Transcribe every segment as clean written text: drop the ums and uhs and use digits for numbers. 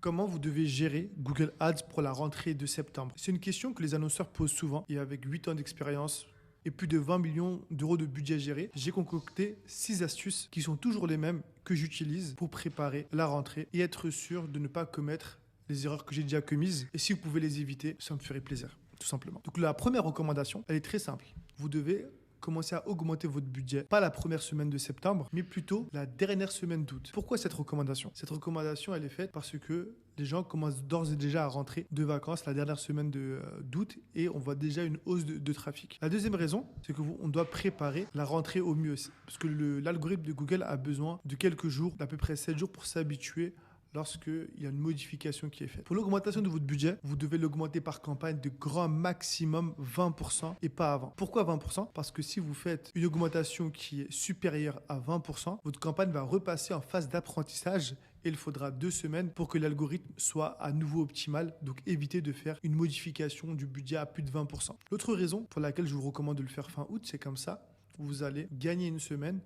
Comment vous devez gérer Google Ads pour la rentrée de septembre? C'est une question que les annonceurs posent souvent et avec 8 ans d'expérience et plus de 20 millions d'euros de budget géré, j'ai concocté 6 astuces qui sont toujours les mêmes que j'utilise pour préparer la rentrée et être sûr de ne pas commettre les erreurs que j'ai déjà commises. Et si vous pouvez les éviter, ça me ferait plaisir, tout simplement. Donc la première recommandation, elle est très simple. Vous devez commencer à augmenter votre budget, pas la première semaine de septembre, mais plutôt la dernière semaine d'août. Pourquoi cette recommandation? Cette recommandation, elle est faite parce que les gens commencent d'ores et déjà à rentrer de vacances la dernière semaine d'août et on voit déjà une hausse de trafic. La deuxième raison, c'est qu'on doit préparer la rentrée au mieux parce que l'algorithme de Google a besoin de quelques jours, d'à peu près 7 jours pour s'habituer lorsqu'il y a une modification qui est faite. Pour l'augmentation de votre budget, vous devez l'augmenter par campagne de grand maximum 20% et pas avant. Pourquoi 20%? Parce que si vous faites une augmentation qui est supérieure à 20%, votre campagne va repasser en phase d'apprentissage et il faudra 2 semaines pour que l'algorithme soit à nouveau optimal. Donc évitez de faire une modification du budget à plus de 20%. L'autre raison pour laquelle je vous recommande de le faire fin août, c'est comme ça, vous allez gagner une semaine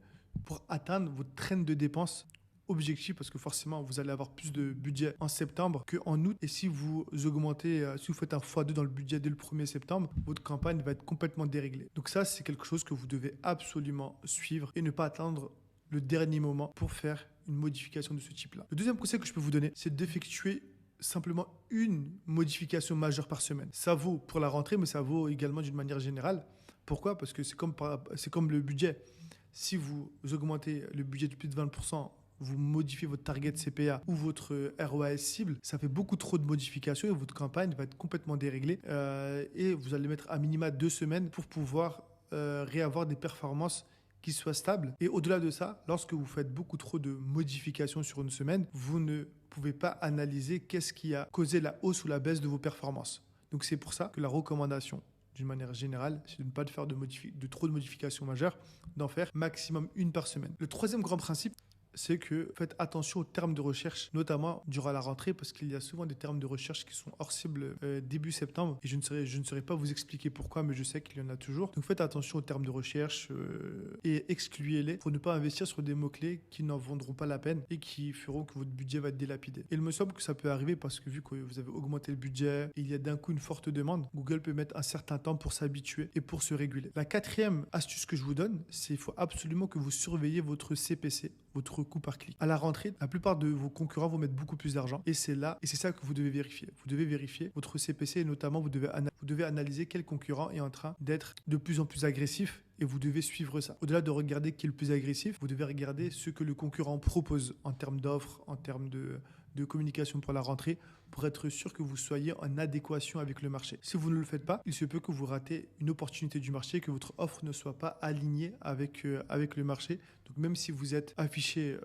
pour atteindre votre trend de dépenses objectif parce que forcément vous allez avoir plus de budget en septembre qu'en août et si vous augmentez, si vous faites un x2 dans le budget dès le 1er septembre, votre campagne va être complètement déréglée. Donc ça c'est quelque chose que vous devez absolument suivre et ne pas attendre le dernier moment pour faire une modification de ce type-là. Le deuxième conseil que je peux vous donner, c'est d'effectuer simplement une modification majeure par semaine. Ça vaut pour la rentrée mais ça vaut également d'une manière générale. Pourquoi? Parce que c'est comme le budget. Si vous augmentez le budget de plus de 20%, vous modifiez votre target CPA ou votre ROAS cible, ça fait beaucoup trop de modifications et votre campagne va être complètement déréglée et vous allez mettre à minima 2 semaines pour pouvoir réavoir des performances qui soient stables. Et au-delà de ça, lorsque vous faites beaucoup trop de modifications sur une semaine, vous ne pouvez pas analyser qu'est-ce qui a causé la hausse ou la baisse de vos performances. Donc c'est pour ça que la recommandation d'une manière générale, c'est de ne pas faire de trop de modifications majeures, d'en faire maximum une par semaine. Le troisième grand principe, c'est que faites attention aux termes de recherche, notamment durant la rentrée, parce qu'il y a souvent des termes de recherche qui sont hors cible début septembre. Et je ne saurais pas vous expliquer pourquoi, mais je sais qu'il y en a toujours. Donc faites attention aux termes de recherche et excluez-les pour ne pas investir sur des mots-clés qui n'en vaudront pas la peine et qui feront que votre budget va être dilapidé. Et il me semble que ça peut arriver parce que vu que vous avez augmenté le budget et il y a d'un coup une forte demande, Google peut mettre un certain temps pour s'habituer et pour se réguler. La quatrième astuce que je vous donne, c'est qu'il faut absolument que vous surveillez votre CPC, votre coût par clic. À la rentrée, la plupart de vos concurrents vont mettre beaucoup plus d'argent et c'est ça que vous devez vérifier. Vous devez vérifier votre CPC et notamment vous devez analyser quel concurrent est en train d'être de plus en plus agressif et vous devez suivre ça. Au-delà de regarder qui est le plus agressif, vous devez regarder ce que le concurrent propose en termes d'offres, en termes de communication pour la rentrée pour être sûr que vous soyez en adéquation avec le marché. Si vous ne le faites pas, il se peut que vous ratez une opportunité du marché, que votre offre ne soit pas alignée avec le marché. Donc même si vous êtes affiché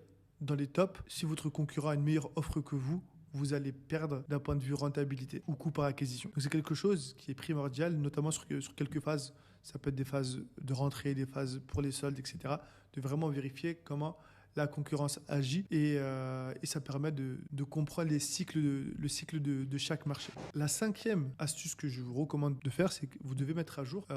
dans les tops, si votre concurrent a une meilleure offre que vous allez perdre d'un point de vue rentabilité ou coût par acquisition. Donc c'est quelque chose qui est primordial, notamment sur quelques phases. Ça peut être des phases de rentrée, des phases pour les soldes, etc. De vraiment vérifier comment la concurrence agit et ça permet de comprendre le cycle de chaque marché. La cinquième astuce que je vous recommande de faire, c'est que vous devez mettre à jour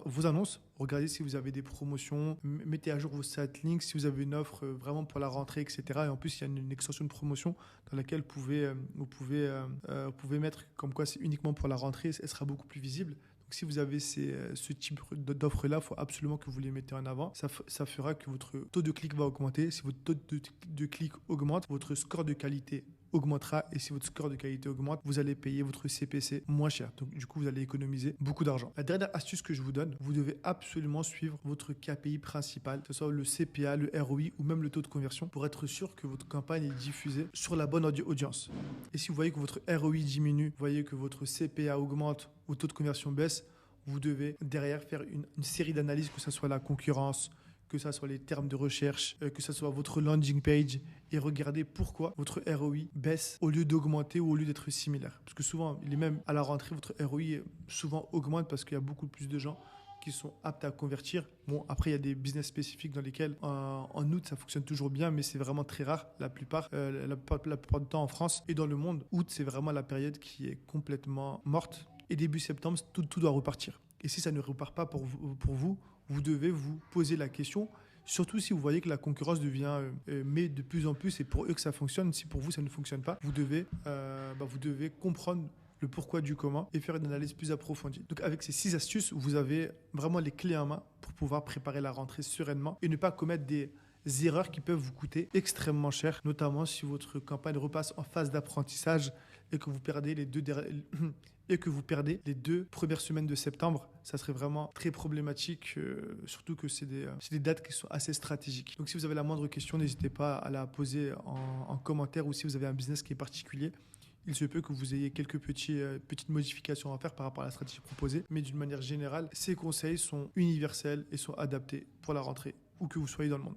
vos annonces. Regardez si vous avez des promotions, mettez à jour vos stat links, si vous avez une offre vraiment pour la rentrée, etc. Et en plus, il y a une extension de promotion dans laquelle vous pouvez mettre comme quoi c'est uniquement pour la rentrée, elle sera beaucoup plus visible. Si vous avez ce type d'offres-là, il faut absolument que vous les mettez en avant. Ça fera que votre taux de clic va augmenter. Si votre taux de clic augmente, votre score de qualité augmentera. Et si votre score de qualité augmente, vous allez payer votre CPC moins cher. Donc, du coup, vous allez économiser beaucoup d'argent. La dernière astuce que je vous donne, vous devez absolument suivre votre KPI principal, que ce soit le CPA, le ROI ou même le taux de conversion pour être sûr que votre campagne est diffusée sur la bonne audience. Et si vous voyez que votre ROI diminue, vous voyez que votre CPA augmente ou taux de conversion baisse, vous devez derrière faire une série d'analyses, que ce soit la concurrence, que ce soit les termes de recherche, que ce soit votre landing page et regarder pourquoi votre ROI baisse au lieu d'augmenter ou au lieu d'être similaire. Parce que souvent, même à la rentrée, votre ROI souvent augmente parce qu'il y a beaucoup plus de gens qui sont aptes à convertir. Bon, après, il y a des business spécifiques dans lesquels en août, ça fonctionne toujours bien, mais c'est vraiment très rare. La plupart du temps en France et dans le monde, août, c'est vraiment la période qui est complètement morte. Et début septembre, tout doit repartir. Et si ça ne repart pas pour vous, vous devez vous poser la question Surtout si vous voyez que la concurrence devient mais de plus en plus, et pour eux que ça fonctionne. Si pour vous ça ne fonctionne pas, vous devez comprendre le pourquoi du comment et faire une analyse plus approfondie. Donc avec ces 6 astuces, vous avez vraiment les clés en main pour pouvoir préparer la rentrée sereinement et ne pas commettre des erreurs qui peuvent vous coûter extrêmement cher, notamment si votre campagne repasse en phase d'apprentissage et que vous perdez les 2 premières semaines de septembre. Ça serait vraiment très problématique, surtout que c'est des dates qui sont assez stratégiques. Donc si vous avez la moindre question, n'hésitez pas à la poser en commentaire, ou si vous avez un business qui est particulier, il se peut que vous ayez quelques petites modifications à faire par rapport à la stratégie proposée. Mais d'une manière générale, ces conseils sont universels et sont adaptés pour la rentrée, où que vous soyez dans le monde.